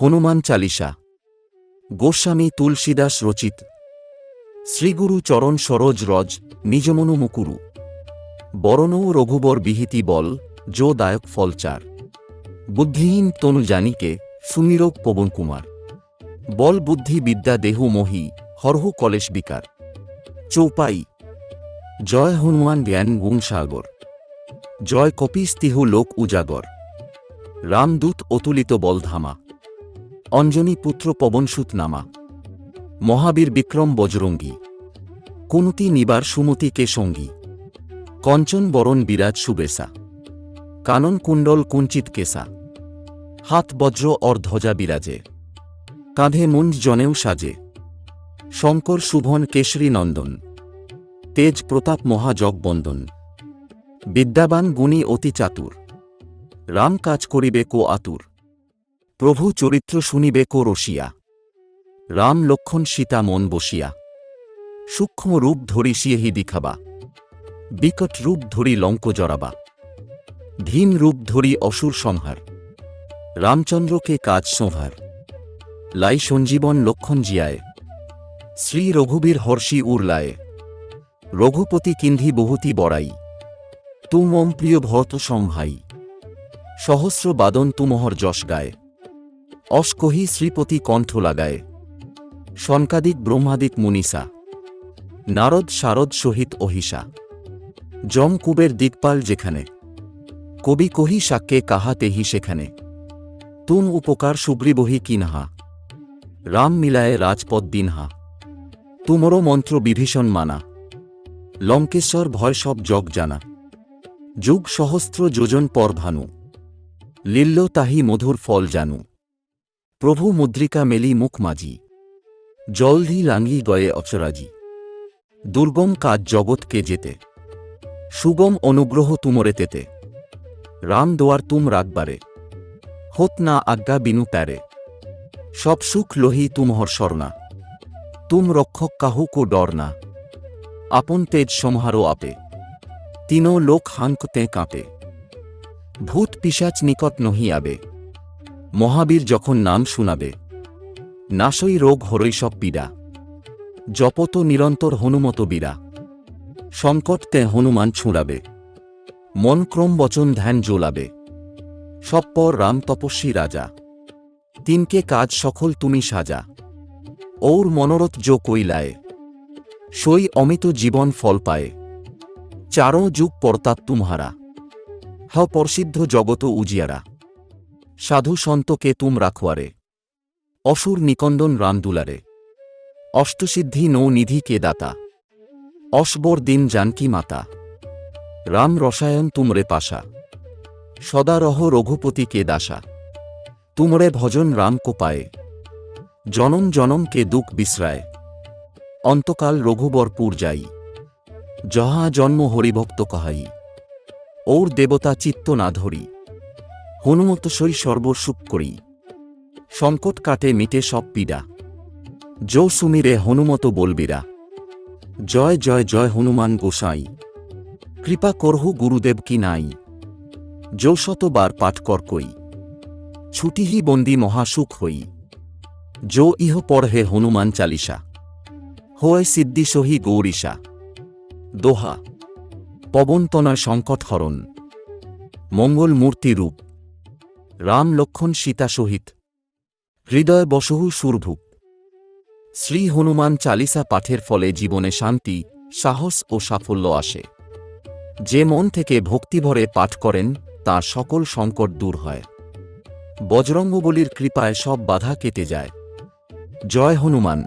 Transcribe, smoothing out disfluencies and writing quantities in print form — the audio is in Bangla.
হনুমান চালিসা গোস্বামী তুলসীদাস রচিত। শ্রীগুরু চরণ সরোজ রজ নিজমনু মুকুরু বরণৌ রঘুবর বিহিতি বল যো দায়ক ফলচার বুদ্ধিহীন তনু জানিকে সুনিরোগ পবন কুমার বল বুদ্ধি বিদ্যা দেহু মোহি হরহু কলেশ বিকার চৌপাই জয় হনুমান জ্ঞান গুণ সাগর জয় কপিস তিহু লোক উজাগর রামদূত অতুলিত বলধামা অঞ্জনী পুত্র পবনসুত নামা মহাবীর বিক্রম বজরঙ্গী কুনতি নিবার সুমতি কে সঙ্গী কঞ্চন বরণ বিরাজ সুবেশা কানন কুণ্ডল কুঞ্চিত কেসা হাত বজ্র অর ধ্বজা বিরাজে কাঁধে মুঞ্জ জনেও সাজে শঙ্কর শুভন কেশরী নন্দন তেজ প্রতাপ মহাজগবন্দন বিদ্যাবান গুণী অতি চাতুর রাম কাজ করিবে কো আতুর প্রভু চরিত্র শুনিবে কো রসিয়া রাম লক্ষণ সীতা মন বসিয়া সূক্ষ্ম রূপ ধরি সিয়েহি দিখাবা বিকট রূপ ধরি লঙ্ক জরাবা ধীন রূপ ধরি অসুর সংহার রামচন্দ্রকে কাজ সংহার লাই সঞ্জীবন লক্ষণ জিয়ায় শ্রী রঘুবীর হর্ষি উরলায় রঘুপতি কিন্ধি বহুতি বড়াই তুমম প্রিয় ভরত সংভাই সহস্র বাদন তুমহর যশ গায় অস্কহি শ্রীপতি কণ্ঠ লাগায় শনকাদিক ব্রহ্মাদিক মুনিসা নারদ শারদ সহিত অহিষা যম কুবের দিকপাল যেখানে কবি কহি সাক্যে কাহা তেহি সেখানে তুম উপকার সুগ্রীবহি কিনহা রাম মিলায়ে রাজপদ দিনহা তুমরো মন্ত্র বিভীষণ মানা লঙ্কেশ্বর ভয় সব জগ জানা যুগ সহস্র যোজন পর ভানু লিল্ল তাহি মধুর ফল জানু প্রভু মুদ্রিকা মেলি মুখ মাঝি জলধি লাঙ্গি গয়ে অচরাজি দুর্গম কাজ জগৎকে যেতে সুগম অনুগ্রহ তুমরে তেতে রাম দোয়ার তুম রাগবারে হোত না আজ্ঞা বিনু প্যারে সব সুখ লোহি তুমহর স্বর্ণা তুম রক্ষক কাহু কো ডর না আপন তেজ সমহারো আপে তিনো লোক হাঙ্ক তে কাঁপে ভূত পিশাচ নিকট নহি আবে মহাবীর যখন নাম শুনাবে নাশই রোগ হরই সব পীড়া জপত নিরন্তর হনুমত বীরা সংকট তে হনুমান ছুঁড়াবে মন ক্রম বচন ধ্যান জ্বলাবে সব পর রাম তপস্বী রাজা তিনকে কাজ সকল তুমি সাজা ওর মনোরথ যো কৈলায় সই অমিত জীবন ফল পায়ে চারো যুগ পরতাপ তুমহারা হ পরসিদ্ধ জগত উজিয়ারা সাধু সন্তকে তুম রাখওয়ারে অসুর নিকন্দন রামদুলারে অষ্টসিদ্ধি নৌ নিধি কে দাতা অসবর দিন জানকী মাতা রাম রসায়ন তুমরে পাশা সদা রহ রঘুপতি কে দাসা তুমরে ভজন রাম কো পায়ে জনম জনম কে দুঃখ বিশ্রায় অন্তকাল রঘুবরপুর যাই জহা জন্ম হরিভক্ত কাহাই ওর দেবতা চিত্ত না ধরি হনুমত সই সর্বসুখ করি সংকট কাটে মিটে সব পীড়া যো সুমিরে হনুমত বলবীরা জয় জয় জয় হনুমান গোসাই কৃপা করহু গুরুদেব কি নাই যো শতবার পাঠ কর কই ছুটিহি বন্দি মহাসুখ হই যো ইহ পড়হে হনুমান চালিসা হয় সিদ্ধি সহি গৌরীষা দোহা পবনতনয় সংকট হরণ মঙ্গল মূর্তি রূপ রাম লক্ষণ সীতা সহিত হৃদয় বসহু সুরভূপ শ্রী হনুমান চালিসা পাঠের ফলে জীবনে শান্তি সাহস ও সাফল্য আসে যে মন থেকে ভক্তিভরে পাঠ করেন তার সকল সংকট দূর হয় বজরঙ্গবলীর কৃপায় সব বাধা কেটে যায় জয় হনুমান।